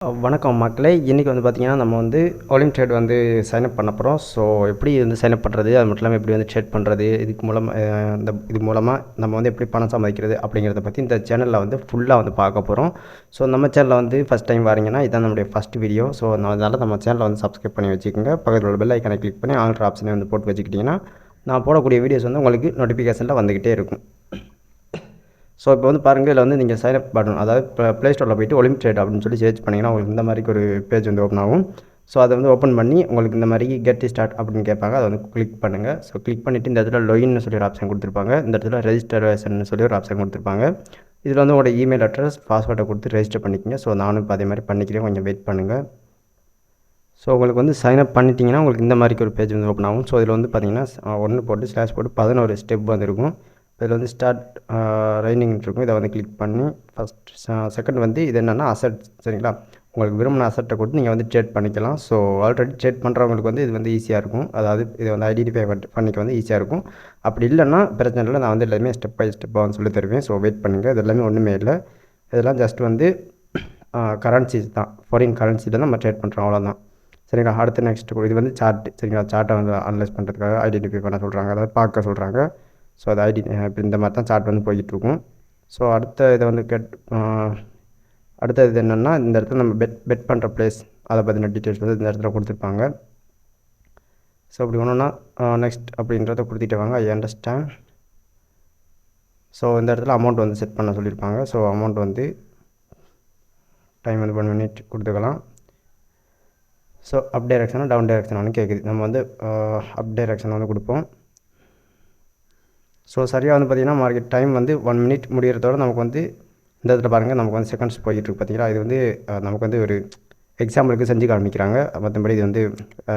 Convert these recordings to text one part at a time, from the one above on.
வணக்கம் மக்களே. இன்றைக்கி வந்து பார்த்திங்கன்னா நம்ம வந்து ஆலின் ட்ரேட் வந்து சைன்அப் பண்ண போகிறோம். ஸோ எப்படி வந்து சைன்அப் பண்ணுறது, அது மட்டும் இல்லாமல் எப்படி வந்து ட்ரேட் பண்ணுறது, இது மூலமாக நம்ம வந்து எப்படி பணம் சம்பாதிக்கிறது அப்படிங்கிறத பற்றி இந்த சேனலில் வந்து ஃபுல்லாக வந்து பார்க்க போகிறோம். ஸோ நம்ம சேனலில் வந்து ஃபஸ்ட் டைம் வரீங்கன்னா இதான் நம்முடைய ஃபஸ்ட் வீடியோ. ஸோ அதனால் நம்ம சேனலை வந்து சப்ஸ்கிரைப் பண்ணி வச்சுக்கோங்க. பக்கத்தில் உள்ள பெல் ஐக்கனை கிளிக் பண்ணி ஆல்ட்ரு ஆப்ஷனை வந்து போட்டு வச்சுக்கிட்டிங்கன்னா நான் போடக்கூடிய வீடியோஸ் வந்து உங்களுக்கு நோட்டிஃபிகேஷனில் வந்துக்கிட்டே இருக்கும். ஸோ இப்போ வந்து பாருங்கள், இதில் வந்து நீங்கள் சைன்அப் பட்டன், அதாவது இப்போ ப்ளே ஸ்டோரில் போய்ட்டு ஒலிம்பிக் ட்ரேட் அப்படின்னு சொல்லி சர்ச் பண்ணிங்கன்னா உங்களுக்கு இந்த மாதிரி ஒரு பேஜ் வந்து ஓப்பன் ஆகும். ஸோ அதை வந்து ஓப்பன் பண்ணி உங்களுக்கு இந்த மாதிரி கெட் ஸ்டார்ட் அப்படின்னு கேட்பாங்க. அதை வந்து கிளிக் பண்ணுங்கள். ஸோ கிளிக் பண்ணிவிட்டு இந்த இடத்துல லொயின்னு சொல்லி ஒரு ஆப்ஷன் கொடுத்துருப்பாங்க. இந்த இடத்துல ரெஜிஸ்டரேஷன் சொல்லி ஒரு ஆப்ஷன் கொடுத்துருப்பாங்க. இதில் வந்து உங்களோட இமெயில் அட்ரஸ் பாஸ்வேர்டை கொடுத்து ரெஜிஸ்டர் பண்ணிக்கோங்க. ஸோ நானும் இப்போ அதே மாதிரி பண்ணிக்கிறேன், கொஞ்சம் வெயிட் பண்ணுங்கள். ஸோ உங்களுக்கு வந்து சைன்அப் பண்ணிட்டீங்கன்னா உங்களுக்கு இந்த மாதிரி ஒரு பேஜ் வந்து ஓப்பன் ஆகும். ஸோ இதில் வந்து பார்த்தீங்கன்னா 1 போட்டு ஸ்லாஷ் போட்டு 11 ஸ்டெப் வந்து இருக்கும். இதில் வந்து ஸ்டார்ட் ரைனிங் இருக்கும். இதை வந்து கிளிக் பண்ணி ஃபஸ்ட் செகண்ட் வந்து இது என்னென்னா அசட். சரிங்களா, உங்களுக்கு விரும்பின அசட்டை கொடுத்து நீங்கள் வந்து ட்ரேட் பண்ணிக்கலாம். ஸோ ஆல்ரெடி ட்ரேட் பண்ணுறவங்களுக்கு வந்து இது வந்து ஈஸியாக இருக்கும். அதாவது இதை வந்து ஐடென்டிஃபை பண்ணிக்க வந்து ஈஸியாக இருக்கும். அப்படி இல்லைன்னா பிரச்சனை இல்லை, நான் வந்து எல்லாமே ஸ்டெப் பை ஸ்டெப்பாக வந்து சொல்லி தருவேன். ஸோ வெயிட் பண்ணுங்கள். இது எல்லாமே ஒன்றுமே இல்லை. இதெல்லாம் ஜஸ்ட் வந்து கரன்சிஸ் தான், ஃபாரின் கரன்சியில் தான் நம்ம ட்ரேட் பண்ணுறோம், அவ்வளோதான். சரிங்களா, அடுத்து நெக்ஸ்ட் இது வந்து சார்ட். சரிங்களா, சார்ட்டை வந்து அனலைஸ் பண்ணுறதுக்காக ஐடென்டிஃபை பண்ண சொல்கிறாங்க, அதாவது பார்க்க சொல்கிறாங்க. ஸோ அது இப்போ இந்த மாதிரி தான் சார்ட் வந்து போய்கிட்டுருக்கும். ஸோ அடுத்த இதை வந்து அடுத்த இது என்னென்னா இந்த இடத்துல நம்ம பெட் பண்ணுற ப்ளேஸ், அதை பற்றின டீட்டெயில்ஸ் வந்து இந்த இடத்துல கொடுத்துருப்பாங்க. ஸோ அப்படி ஒன்றுனா நெக்ஸ்ட் அப்படின்றத கொடுத்துட்டு வாங்க. I understand. ஸோ இந்த இடத்துல அமௌண்ட் வந்து செட் பண்ண சொல்லியிருப்பாங்க. ஸோ அமௌண்ட் வந்து டைம் வந்து 1 மினிட் கொடுத்துக்கலாம். ஸோ அப் டைரக்ஷனாக டவுன் டைரக்ஷனானு கேட்குது. நம்ம வந்து அப் டைரக்ஷன் வந்து கொடுப்போம். ஸோ சரியாக வந்து பார்த்திங்கன்னா மார்க்கெட் டைம் வந்து 1 மினிட் முடிகிறதோட நமக்கு வந்து இந்த இடத்துல பாருங்கள், நமக்கு வந்து செகண்ட்ஸ் போய்கிட்டு பார்த்தீங்களா. இது வந்து நமக்கு வந்து ஒரு எக்ஸாம்பிளுக்கு செஞ்சு காமிக்கிறாங்க, மற்றபடி இது வந்து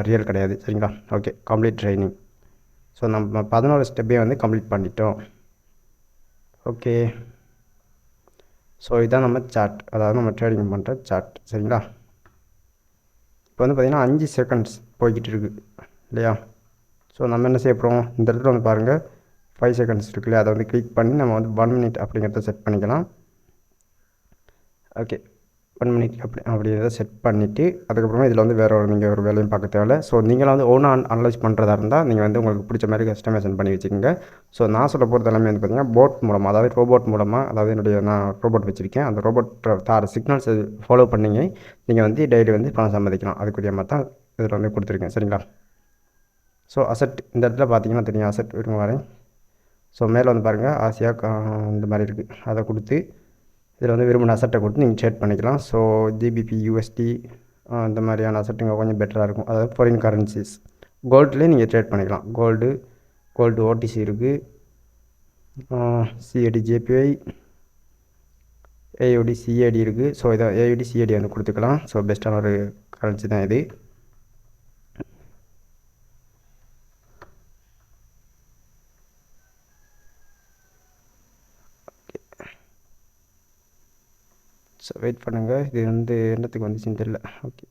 ரியல் கிடையாது. சரிங்களா, ஓகே, கம்ப்ளீட் ட்ரைனிங். ஸோ நம்ம 11 ஸ்டெப்பே வந்து கம்ப்ளீட் பண்ணிட்டோம். ஓகே, ஸோ இதுதான் நம்ம சார்ட், அதாவது நம்ம ட்ரேடிங் பண்ணுற சார்ட். சரிங்களா, இப்போ வந்து பார்த்திங்கன்னா 5 செகண்ட்ஸ் போய்கிட்டு இருக்குது இல்லையா. ஸோ நம்ம என்ன செய்ய போகிறோம், இந்த இடத்துல வந்து பாருங்கள் 5 செகண்ட்ஸ் இருக்குல்லையா, அதை வந்து கிளிக் பண்ணி நம்ம வந்து 1 மினிட் அப்படிங்கிறத செட் பண்ணிக்கலாம். ஓகே, 1 மினிட் அப்படிங்கிறத செட் பண்ணிவிட்டு அதுக்கப்புறமா இதில் வந்து வேறு நீங்கள் ஒரு வேலையும் பார்க்க தேவையில்லை. ஸோ நீங்களாம் வந்து ஓனாக அனலைஸ் பண்ணுறதா இருந்தால் நீங்கள் வந்து உங்களுக்கு பிடிச்ச மாதிரி கஸ்டமைசேஷன் பண்ணி வச்சுக்கோங்க. ஸோ நான் சொல்ல போகிறது எல்லாமே வந்து பார்த்திங்கன்னா போட் மூலமாக, அதாவது ரோபோட் மூலமாக, அதாவது நான் ரோபோட் வச்சுருக்கேன், அந்த ரோபோட் தார சிக்னல்ஸ் ஃபாலோ பண்ணிங்க நீங்கள் வந்து டெய்லி வந்து பணம் சம்பாதிக்கலாம். அதுக்குரிய மாதிரி தான் இதில் வந்து கொடுத்துருக்கேன். சரிங்களா, ஸோ அசட் இந்த இடத்துல பார்த்தீங்கன்னா தெரியும், அசட் இருங்க வரேன். ஸோ மேலே வந்து பாருங்கள் ஆசியா இந்த மாதிரி இருக்குது, அதை கொடுத்து இதில் வந்து விரும்பின அசட்டை கொடுத்து நீங்கள் ட்ரேட் பண்ணிக்கலாம். ஸோ ஜிபிபி, யூஎஸ்டி இந்த மாதிரியான அசட்டுங்க கொஞ்சம் பெட்டராக இருக்கும், அதாவது ஃபாரின் கரன்சிஸ். கோல்ட்லேயே நீங்கள் ட்ரேட் பண்ணிக்கலாம். கோல்டு ஓடிசி இருக்குது, சிஏடி ஜேபிஐ, ஏயுடி சிஏடி இருக்குது. ஸோ இதை ஏயுடி சிஏடி வந்து கொடுத்துக்கலாம். ஸோ பெஸ்ட்டான ஒரு கரன்சி தான் இது. ஸோ வெயிட் பண்ணுங்கள், இது வந்து என்னத்துக்கு வந்துச்சுன்னு தெரியல. ஓகே,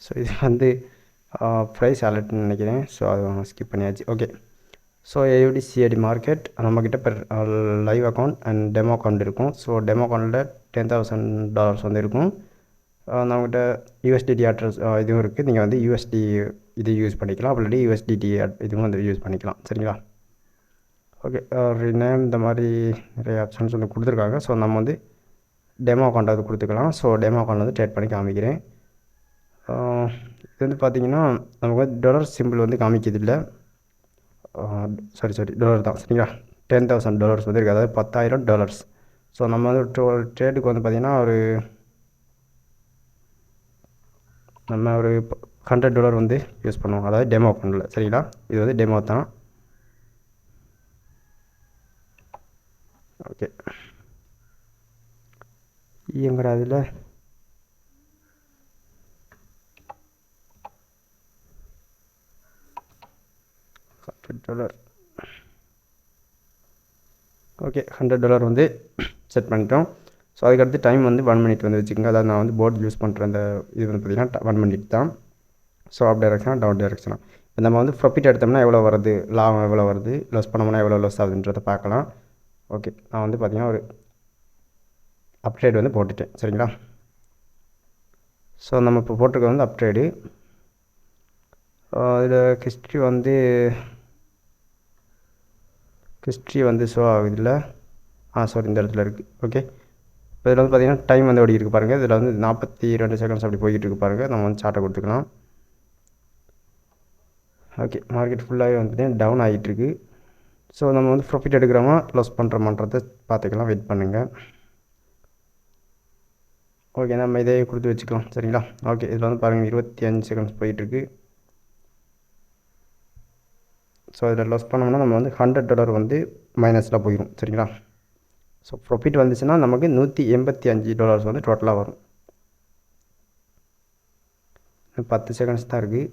ஸோ இது வந்து ப்ரைஸ் அலர்ட்னு நினைக்கிறேன். ஸோ அதை ஸ்கிப் பண்ணியாச்சு. Okay, so AUD CAD market நம்மக்கிட்ட per live account and demo account இருக்கும். ஸோ டெமோ அக்கௌண்ட்டில் $10,000 வந்து இருக்கும். நம்மக்கிட்ட யூஎஸ்டிடி அட்ரஸ் இதுவும் இருக்குது. நீங்கள் வந்து யூஎஸ்டி இது யூஸ் பண்ணிக்கலாம், அப்படி யூஎஸ்டிடி இதுவும் வந்து யூஸ் பண்ணிக்கலாம். சரிங்களா, ஓகே, ரினேம் இந்த மாதிரி நிறைய ஆப்ஷன்ஸ் வந்து கொடுத்துருக்காங்க. ஸோ நம்ம வந்து டெமோ அக்கௌண்ட் அது கொடுத்துக்கலாம். ஸோ டெமோ அக்கௌண்ட் வந்து ட்ரேட் பண்ணி காமிக்கிறேன். இது வந்து பார்த்திங்கன்னா நமக்கு வந்து டாலர் சிம்பிள் வந்து காமிக்கிறது இல்லை, சாரி டாலர் தான். சரிங்களா, $10,000 வந்து இருக்குது, அதாவது $10,000. ஸோ நம்ம வந்து ட்ரேடுக்கு வந்து பார்த்திங்கன்னா நம்ம ஒரு $100 வந்து யூஸ் பண்ணுவோம், அதாவது டெமோ அக்கௌண்ட்டில். சரிங்களா, இது வந்து டெமோ தான். ஓகே, எங்கடா அதில் $100. ஓகே, $100 வந்து செட் பண்ணிட்டோம். ஸோ அதுக்கடுத்து டைம் வந்து 1 மினிட் வந்து வச்சுக்கோங்க. அதாவது நான் வந்து போர்டு யூஸ் பண்ணுற அந்த இது வந்து பார்த்திங்கன்னா 1 மினிட் தான். ஸோ அப் டைரக்ஷனாக டவுன் டைரக்ஷனாக இப்போ நம்ம வந்து ப்ராஃபிட் எடுத்தோம்னா எவ்வளோ வருது, லாபம் எவ்வளோ வருது, லாஸ் பண்ணோம்னா எவ்வளோ லாஸ் ஆகுதுன்றதை பார்க்கலாம். ஓகே, நான் வந்து பார்த்திங்கன்னா ஒரு அப்ட்ரேட் வந்து போட்டுட்டேன். சரிங்களா? ஸோ நம்ம இப்போ போட்டிருக்க வந்து அப்ட்ரேடு. இதில் ஹிஸ்ட்ரி வந்து ஷோ ஆகுதில்ல. சாரி, இந்த இடத்துல இருக்குது. ஓகே, இப்போ இதில் வந்து பார்த்திங்கன்னா டைம் வந்து ஓடி இருக்குது பாருங்கள். இதில் வந்து 42 செகண்ட்ஸ் அப்படி போய்கிட்டு இருக்கு பாருங்கள். நம்ம வந்து சார்ட்டை கொடுத்துக்கலாம். ஓகே, மார்க்கெட் ஃபுல்லாகவே வந்து பார்த்திங்கன்னா டவுன் ஆகிட்டுருக்கு. ஸோ நம்ம வந்து ப்ராஃபிட் எடுக்கிறோமா லாஸ் பண்ணுறோமான்றதை பார்த்துக்கலாம். வெயிட் பண்ணுங்கள். ஓகே, நம்ம இதே கொடுத்து வச்சுக்கலாம். சரிங்களா? ஓகே, இதில் வந்து பாருங்கள் 25 செகண்ட்ஸ் போயிட்டுருக்கு. ஸோ இதில் லாஸ் பண்ணோம்னா நம்ம வந்து $100 வந்து மைனஸில் போயிடும். சரிங்களா? ஸோ ப்ராஃபிட் வந்துச்சுன்னா நமக்கு $185 வந்து டோட்டலாக வரும். 10 செகண்ட்ஸ் தான் இருக்குது.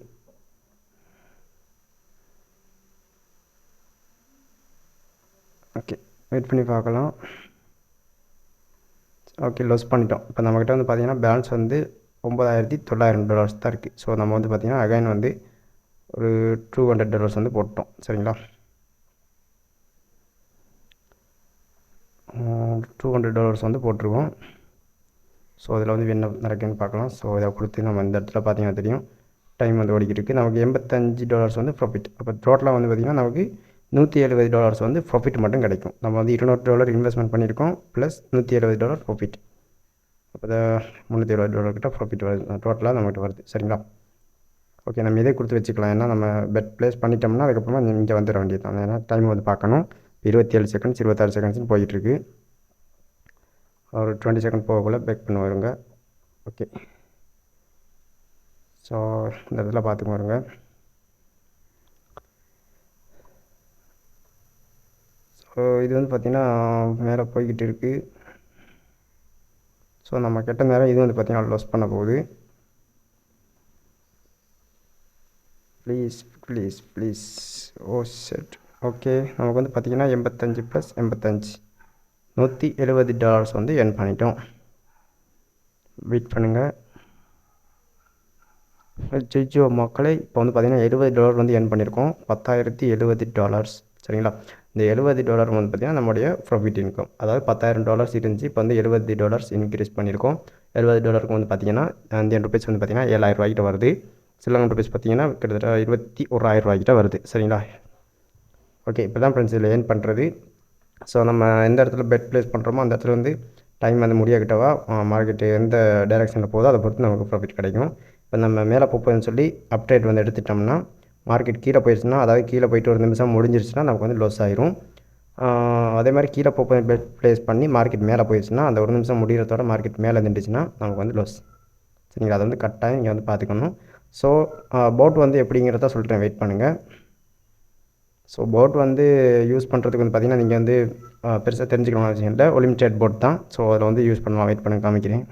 ஓகே, வெயிட் பண்ணி பார்க்கலாம். ஓகே, லாஸ் பண்ணிட்டோம். இப்போ நம்மக்கிட்ட வந்து பார்த்திங்கன்னா பேலன்ஸ் வந்து $9,900 தான் இருக்குது. ஸோ நம்ம வந்து பார்த்திங்கன்னா அகைன் வந்து ஒரு $200 வந்து போட்டோம். சரிங்களா? $200 வந்து போட்டிருக்கோம். ஸோ அதில் வந்து என்ன நடக்குதுன்னு பார்க்கலாம். ஸோ இதை கொடுத்து நம்ம இந்த இடத்துல பார்த்திங்கன்னா தெரியும் டைம் வந்து ஓடிக்கிட்டு இருக்குது. நமக்கு $85 வந்து ப்ராஃபிட். அப்போ டோட்டலாக வந்து பார்த்திங்கன்னா நமக்கு $170 வந்து ப்ராஃபிட் மட்டும் கிடைக்கும். நம்ம வந்து $200 இன்வெஸ்ட்மெண்ட் பண்ணியிருக்கோம், ப்ளஸ் $170 ப்ராஃபிட். அப்போ $370 கிட்ட ப்ராஃபிட் வருது டோட்டலாக நம்மகிட்ட வருது. சரிங்களா? ஓகே, நம்ம இதே கொடுத்து வச்சுக்கலாம். ஏன்னா நம்ம பெட் ப்ளேஸ் பண்ணிட்டோம்னா அதுக்கப்புறமா இங்கே வந்துட வேண்டியது தான். ஏன்னா டைம் வந்து பார்க்கணும். 27 செகண்ட்ஸ் 26 செகண்ட்ஸ்னு போயிட்டுருக்கு. ஒரு 20 செகண்ட் போகக்குள்ளே பேக் பண்ண வருங்க. ஓகே, ஸோ இந்த இடத்துல பார்த்துக்க வருங்க. ஸோ இது வந்து பார்த்திங்கன்னா மேலே போய்கிட்டு இருக்குது. ஸோ நம்ம கெட்ட நேரம் இது வந்து பார்த்திங்கன்னா லாஸ் பண்ண போகுது. ப்ளீஸ். O shed. ஓகே, நமக்கு வந்து பார்த்திங்கன்னா 85 + 85 $170 வந்து எர்ன் பண்ணிட்டோம். வெயிட் பண்ணுங்கள். ஜிஜோ மக்களை இப்போ வந்து பார்த்திங்கன்னா $70 வந்து எர்ன் பண்ணியிருக்கோம். $10,070. சரிங்களா? இந்த $70 வந்து பார்த்திங்கன்னா நம்முடைய ப்ராஃபிட் இன்கம். அதாவது $10,000 இருந்துச்சு, இப்போ வந்து $70 இன்க்ரீஸ் பண்ணியிருக்கோம். $70 வந்து பார்த்திங்கன்னா இந்தியன் ருபீஸ் வந்து பார்த்திங்கன்னா $7,000 வருது. ஸ்ரீலங்கன் ருபீஸ் பார்த்திங்கன்னா கிட்டத்தட்ட $21,000 வருது. சரிங்களா? ஓகே, இப்போ தான் ஃப்ரெண்ட்ஸ் இதில் ஏர்ன் பண்ணுறது. ஸோ நம்ம எந்த இடத்துல பெட் ப்ளேஸ் பண்ணுறோமோ அந்த இடத்துல வந்து டைம் வந்து முடியக்கிட்டவா மார்க்கெட்டு எந்த டைரெக்ஷனில் போதோ அதை பொறுத்து நமக்கு ப்ராஃபிட் கிடைக்கும். இப்போ நம்ம மேலே போகுதுன்னு சொல்லி அப்டேட் வந்து எடுத்துட்டோம்னா மார்க்கெட் கீழே போயிடுச்சுன்னா, அதாவது கீழே போயிட்டு ஒரு நிமிஷம் முடிஞ்சிருச்சுன்னா நமக்கு வந்து லாஸ் ஆயிரும். அதே மாதிரி கீழே போய் பெட் ப்ளேஸ் பண்ணி மார்க்கெட் மேலே போயிடுச்சுன்னா அந்த ஒரு நிமிஷம் முடிகிறதோட மார்க்கெட் மேலே நின்றுச்சுன்னா நமக்கு வந்து லாஸ். சரிங்களா? அதை வந்து கரெக்டாக நீங்கள் வந்து பார்த்துக்கணும். ஸோ போட் வந்து எப்படிங்கிறத சொல்லிட்டேன். வெயிட் பண்ணுங்கள். ஸோ போட் வந்து யூஸ் பண்ணுறதுக்கு வந்து பார்த்திங்கன்னா நீங்கள் வந்து பெருசாக தெரிஞ்சுக்கணும் அவசியம் இல்லை. லிமிடெட் போட் தான். ஸோ அதில் வந்து யூஸ் பண்ணலாம். வெயிட் பண்ணி காமிக்கிறேன்.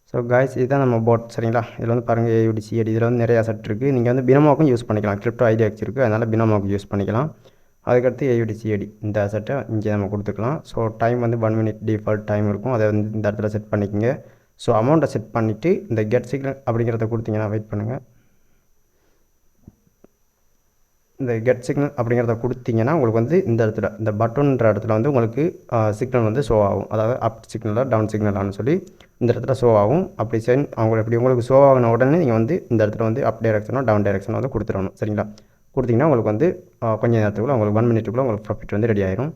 ஸோ காய்ஸ், இதுதான் நம்ம போட். சரிங்களா? இதில் வந்து பாருங்கள் AUD CAD இதில் வந்து நிறைய அசெட் இருக்குது. நீங்கள் வந்து பினோமாவுக்கும் யூஸ் பண்ணிக்கலாம். கிரிப்டோ IDX இருக்குது, அதனால் பினோமாவுக்கு யூஸ் பண்ணிக்கலாம். அதுக்கடுத்து AUD CAD இந்த அசெட்டை இங்கே நம்ம கொடுத்துக்கலாம். ஸோ டைம் வந்து 1 minute டிஃபால்ட் டைம் இருக்கும். அதை வந்து இந்த இடத்துல செட் பண்ணிக்கோங்க. ஸோ அமௌண்ட்டை செட் பண்ணிவிட்டு இந்த கெட் சிக்னல் அப்படிங்கிறத கொடுத்தீங்கன்னா வெயிட் பண்ணுங்கள். இந்த கெட் சிக்னல் அப்படிங்கிறத கொடுத்தீங்கன்னா உங்களுக்கு வந்து இந்த இடத்துல இந்த பட்டன்ன்ற இடத்துல வந்து உங்களுக்கு சிக்னல் வந்து ஷோ ஆகும். அதாவது அப் சிக்னலாக டவுன் சிக்னலான்னு சொல்லி இந்த இடத்துல ஷோ ஆகும். அப்படி உங்களுக்கு ஷோ ஆகின உடனே நீங்கள் வந்து இந்த இடத்துல வந்து அப் டைரக்ஷனோ டவுன் டைரக்ஷனோ வந்து கொடுத்துடணும். சரிங்களா? கொடுத்தீங்கன்னா உங்களுக்கு வந்து கொஞ்சம் நேரத்துக்குள்ள உங்களுக்கு 1 minute உங்களுக்கு ப்ராஃபிட் வந்து ரெடி ஆயிரும்.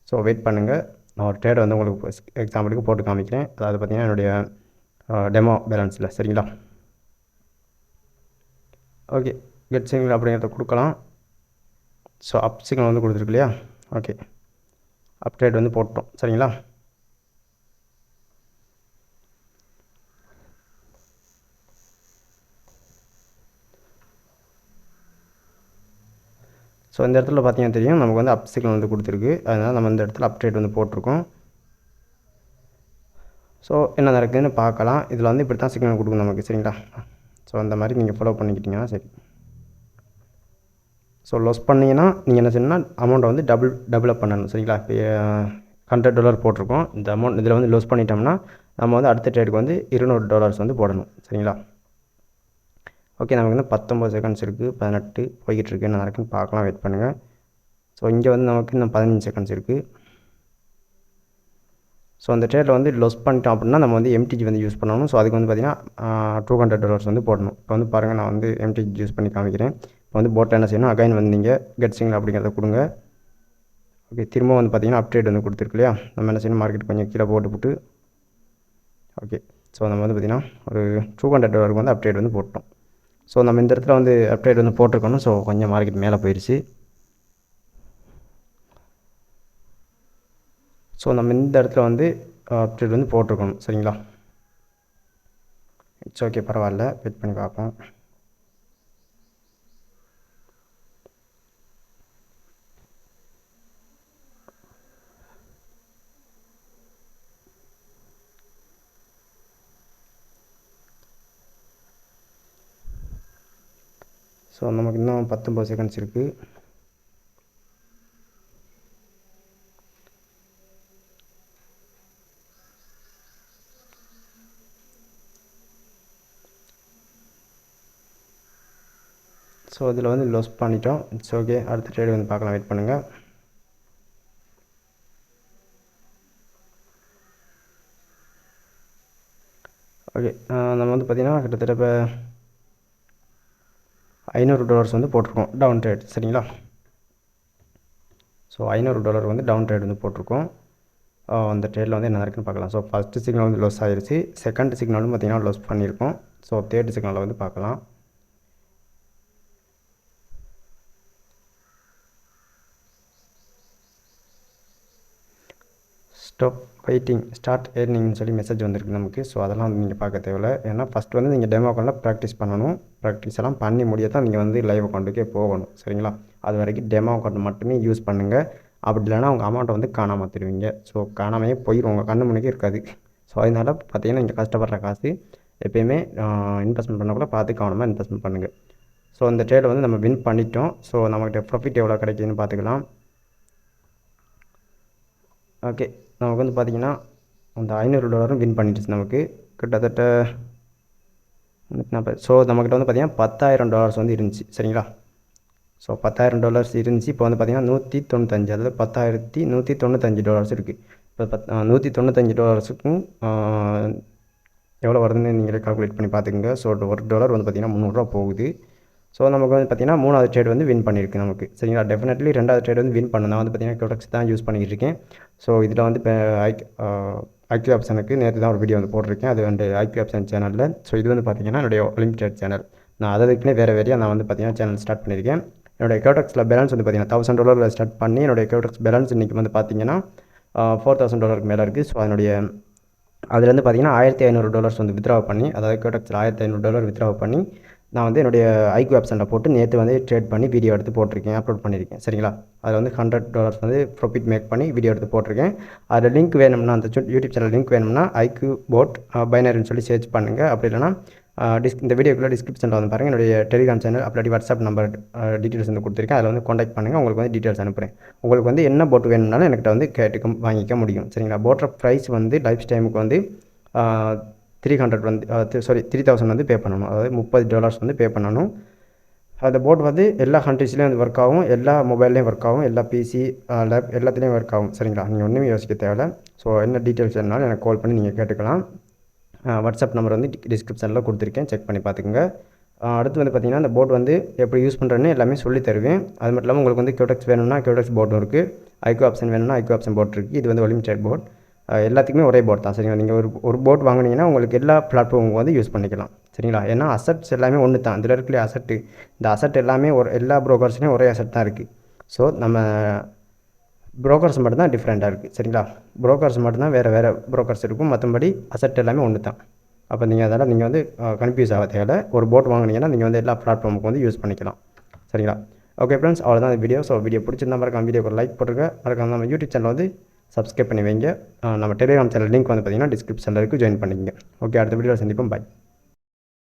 ஸோ வெயிட் பண்ணுங்கள். நான் ஒரு ட்ரேட் வந்து உங்களுக்கு எக்ஸாம்பிளுக்கு போட்டு காமிக்கிறேன். அதாவது பார்த்திங்கன்னா என்னுடைய டெமோ பேலன்ஸில். சரிங்களா? ஓகே, கெட் சிக்னல் அப்படிங்கிறத கொடுக்கலாம். ஸோ அப் சிக்னல் வந்து கொடுத்துருக்கு இல்லையா? ஓகே, அப்டேட் வந்து போட்டோம். சரிங்களா? ஸோ இந்த இடத்துல பார்த்தீங்கன்னா தெரியும் நமக்கு வந்து அப் சிக்னல் வந்து கொடுத்துருக்கு. அதனால் நம்ம இந்த இடத்துல அப்டேட் வந்து போட்டிருக்கோம். ஸோ என்ன நடக்குதுன்னு பார்க்கலாம். இதில் வந்து இப்படி தான் சிக்னல் கொடுக்கும் நமக்கு. சரிங்களா? ஸோ அந்த மாதிரி நீங்கள் ஃபாலோ பண்ணிக்கிட்டிங்கன்னா சரி. ஸோ லாஸ் பண்ணிங்கன்னா நீங்கள் என்ன செய்யணும்னா அமௌண்ட்டை வந்து டபுளப் பண்ணணும். சரிங்களா? இப்போ $100 போட்டிருக்கோம். இந்த அமௌண்ட் இதில் வந்து லாஸ் பண்ணிட்டோம்னா நம்ம வந்து அடுத்த ட்ரேடுக்கு வந்து $200 வந்து போடணும். சரிங்களா? ஓகே, நமக்கு வந்து 19 செகண்ட்ஸ் இருக்குது, 18 போய்கிட்டு இருக்குது. என்ன நடக்குன்னு பார்க்கலாம், வெயிட் பண்ணுங்கள். ஸோ இங்கே வந்து நமக்கு இன்னும் 15 செகண்ட்ஸ் இருக்குது. ஸோ அந்த ட்ரேடில் வந்து லொஸ் பண்ணிட்டோம் அப்படின்னா நம்ம வந்து எம்டிஜி வந்து யூஸ் பண்ணணும். ஸோ அதுக்கு வந்து பார்த்திங்கன்னா $200 வந்து போடணும். இப்போ வந்து பாருங்கள், நான் வந்து எம்டிஜி யூஸ் பண்ணி காமிக்கிறேன். இப்போ வந்து போட்டில் என்ன செய்யணும், அகைன் வந்து நீங்கள் கெட் சிக்னல் அப்படிங்கிறத கொடுங்க. ஓகே, திரும்ப வந்து பார்த்திங்கன்னா அப்டேட் வந்து கொடுத்துருக்கு இல்லையா, நம்ம என்ன செய்யணும், மார்க்கெட் கொஞ்சம் கீழே போட்டு ஓகே. ஸோ நம்ம வந்து பார்த்திங்கன்னா ஒரு $200 வந்து அப்டேட் வந்து போட்டோம். ஸோ நம்ம இந்த இடத்துல வந்து அப்டேட் வந்து போட்டிருக்கணும். ஸோ கொஞ்சம் மார்க்கெட் மேலே போயிடுச்சு. ஸோ நம்ம இந்த இடத்துல வந்து அப்டேட் வந்து போட்டிருக்கணும். சரிங்களா, இட்ஸ் ஓகே, பரவாயில்ல, வெயிட் பண்ணி பார்ப்போம். ஸோ நமக்கு இன்னும் 19 செகண்ட்ஸ் இருக்குது. ஸோ இதில் வந்து லொஸ் பண்ணிட்டோம். இட்ஸ் ஓகே, அடுத்த ட்ரேடு வந்து பார்க்கலாம், வெயிட் பண்ணுங்கள். ஓகே, நம்ம வந்து பார்த்திங்கன்னா கிட்டத்தட்ட இப்போ $500 வந்து போட்டிருக்கோம் டவுன் ட்ரேட். சரிங்களா, ஸோ $500 வந்து டவுன் ட்ரேட் வந்து போட்டிருக்கோம். அந்த ட்ரேடில் வந்து என்ன நடக்குன்னு பார்க்கலாம். ஸோ ஃபஸ்ட்டு சிக்னல் வந்து லொஸ் ஆகிடுச்சு, செகண்ட் சிக்னலும் பார்த்திங்கன்னா லொஸ் பண்ணியிருக்கோம். ஸோ தேர்ட் சிக்னலில் வந்து பார்க்கலாம். ஸ்டாப் வெயிட்டிங் ஸ்டார்ட் ஏர்னிங்னு சொல்லி மெசேஜ் வந்திருக்கு நமக்கு. ஸோ அதெல்லாம் வந்து நீங்கள் பார்க்க தேவையில்ல. ஏன்னா ஃபஸ்ட் வந்து நீங்கள் டெமோ அக்கௌண்ட்டில் ப்ராக்டிஸ் பண்ணணும். ப்ராக்டிஸ் எல்லாம் பண்ணி முடிய தான் நீங்கள் வந்து லைவ் அக்கௌண்ட்டுக்கே போகணும். சரிங்களா, அது வரைக்கும் டெமோ அக்கௌண்ட் மட்டுமே யூஸ் பண்ணுங்கள். அப்படி இல்லைனா உங்கள் அமௌண்ட்டை வந்து காணாமல் தருவீங்க. ஸோ காணாமையே போயிடும், உங்கள் கண்ணு முன்னுக்கே இருக்காது. ஸோ அதனால் பார்த்தீங்கன்னா இங்கே கஷ்டப்படுற காசு எப்போயுமே இன்வெஸ்ட்மெண்ட் பண்ணக்கூட பார்த்து கவனமாக இன்வெஸ்ட்மெண்ட் பண்ணுங்கள். ஸோ இந்த ட்ரேடை வந்து நம்ம வின் பண்ணிட்டோம். ஸோ நம்மகிட்ட ப்ராஃபிட் எவ்வளோ கிடைக்குதுன்னு பார்த்துக்கலாம். ஓகே, நமக்கு வந்து பார்த்திங்கன்னா அந்த $500 வின் பண்ணிடுச்சு நமக்கு கிட்டத்தட்ட. ஸோ நம்மக்கிட்ட வந்து பார்த்திங்கன்னா $10,000 வந்து இருந்துச்சு. சரிங்களா, ஸோ $10,000 இருந்துச்சு. இப்போ வந்து பார்த்திங்கன்னா 195, அதாவது $10,195 இருக்குது. இப்போ $195க்கும் எவ்வளோ வருதுன்னு நீங்களே கால்குலேட் பண்ணி பார்த்துக்குங்க. ஸோ $1 வந்து பார்த்திங்கன்னா $300 போகுது. ஸோ நமக்கு வந்து பார்த்திங்கன்னா 3வது ட்ரேட் வந்து வின் பண்ணியிருக்கு நமக்கு. சரிங்களா, டெஃபினெட்லி 2வது ட்ரேட் வந்து வின் பண்ணணும். நான் வந்து பார்த்திங்கன்னா QTEX தான் யூஸ் பண்ணிக்கிட்டு இருக்கேன். ஸோ இதில் வந்து இப்போ ஐக்யூ ஆப்ஷனுக்கு நேற்று தான் ஒரு வீடியோ வந்து போட்டிருக்கேன், அது வந்து ஐக்யூ ஆப்ஷன் சேனலில். ஸோ இது வந்து பார்த்திங்கன்னா என்னுடைய லிமிடெட் சேனல். நான் அதுக்குன்னே வேறு நான் வந்து பார்த்திங்கன்னா சேனல் ஸ்டார்ட் பண்ணியிருக்கேன். என்னுடைய QTEXல பேலன்ஸ் வந்து பார்த்திங்கன்னா $1,000 ஸ்டார்ட் பண்ணி என்னுடைய QTEX பேலன்ஸ் இன்றைக்கி வந்து பார்த்திங்கன்னா $4,000 மேலே இருக்குது. ஸோ அதனுடைய அதுலேருந்து பார்த்திங்கன்னா $1,500 வந்து வித்ட்ரா பண்ணி, அதாவது QTEXல $1,500 வித்ட்ரா பண்ணி நான் வந்து என்னுடைய ஐக்யூ ஆப்ஷனில் போட்டு நேற்று வந்து ட்ரேட் பண்ணி வீடியோ எடுத்து போட்டிருக்கேன், அப்லோட் பண்ணியிருக்கேன். சரிங்களா, அதில் வந்து $100 வந்து ப்ராஃபிட் மேக் பண்ணி வீடியோ எடுத்து போட்டிருக்கேன். அதில் லிங்க் வேணும்னா, அந்த யூடியூப் சேனல் லிங்க் வேணும்னா ஐக்யூ போட் பைனரின்னு சொல்லி சர்ச் பண்ணுங்கள். அப்படி இல்லைனா இந்த வீடியோக்குள்ளே டிஸ்கிரிப்ஷனில் வந்து பாருங்கள், என்னுடைய டெலிகிராம் சேனல் அப்படி வாட்ஸ்அப் நம்பர் டீட்டெயில்ஸ் வந்து கொடுத்துருக்கேன். அதில் வந்து காண்டாக்ட் பண்ணுங்கள், உங்களுக்கு வந்து டீட்டெயில்ஸ் அனுப்புகிறேன். உங்களுக்கு வந்து என்ன போட் வேணும்னாலும் என்கிட்ட வந்து வாங்கிக்க முடியும். சரிங்களா, போட்டோட ப்ரைஸ் வந்து லைஃப் டைமுக்கு வந்து 300 வந்து 3000 வந்து பே பண்ணணும், அதாவது $30 வந்து பே பண்ணணும். அந்த போட் வந்து எல்லா கண்ட்ரீஸ்லேயும் வந்து ஒர்க் ஆகும், எல்லா மொபைல்லையும் ஒர்க் ஆகும், எல்லா பிசி லேப் எல்லாத்துலேயும் ஒர்க் ஆகும். சரிங்களா, நீங்கள் ஒன்றுமே யோசிக்க தேவையில்ல. ஸோ என்ன டீட்டெயில்ஸ் வேணுனாலும் எனக்கு கால் பண்ணி நீங்கள் கேட்டுக்கலாம். வாட்ஸ்அப் நம்பர் வந்து டிஸ்கிரிப்ஷனில் கொடுத்துருக்கேன், செக் பண்ணி பார்த்துக்குங்க. அடுத்து வந்து பார்த்திங்கன்னா அந்த போட் வந்து எப்படி யூஸ் பண்ணுறேன்னு எல்லாமே சொல்லி தருவேன். அது மட்டும் இல்லாமல் உங்களுக்கு வந்து QTEX வேணும்னா QTEX போட்டும் இருக்குது, ஐக்யூ ஆப்ஷன் வேணும்னா ஐக்யூ ஆப்ஷன் போட் இருக்குது. இது வந்து லிமிடெட் போட், எல்லாத்துக்குமே ஒரே போட் தான். சரிங்களா, நீங்கள் ஒரு போட் வாங்கினீங்கன்னா உங்களுக்கு எல்லா பிளாட்ஃபார்மும் வந்து யூஸ் பண்ணிக்கலாம். சரிங்களா, ஏன்னா அசட்ஸ் எல்லாமே ஒன்று தான். இதில் இருக்கிற அசட்டு, இந்த அசட் எல்லாமே எல்லா ப்ரோக்கர்ஸ்லேயும் ஒரே அசட் தான் இருக்குது. ஸோ நம்ம ப்ரோக்கர்ஸ் மட்டும்தான் டிஃப்ரெண்ட்டாக இருக்குது. சரிங்களா, ப்ரோக்கர்ஸ் மட்டும்தான் வேறு ப்ரோக்கர்ஸ் இருக்கும், மற்றபடி அசட் எல்லாமே ஒன்று தான். அப்போ அதெல்லாம் நீங்கள் வந்து கன்ஃபியூஸ் ஆக தேவையில்ல. ஒரு போட் வாங்கினீங்கன்னா நீங்கள் வந்து எல்லா பிளாட்ஃபார்முக்கு வந்து யூஸ் பண்ணிக்கலாம். சரிங்களா, ஓகே ஃப்ரெண்ட்ஸ், அவ்வளோதான் வீடியோ. ஸோ வீடியோ பிடிச்சிருந்தா மறக்காம வீடியோக்கு லைக் போட்டுருங்க. மறக்காம நம்ம யூடியூப் சேனல் வந்து சப்ஸ்கிரைப் பண்ணி வைங்க. நம்ம டெலிகிராம் சேனல் லிங்க் வந்து பார்த்திங்கன்னா டிஸ்கிரிப்ஷனில் இருக்குது, ஜாயின் பண்ணிக்கங்க. ஓகே, அடுத்த வீடியோவில் சந்திப்போம். பாய்.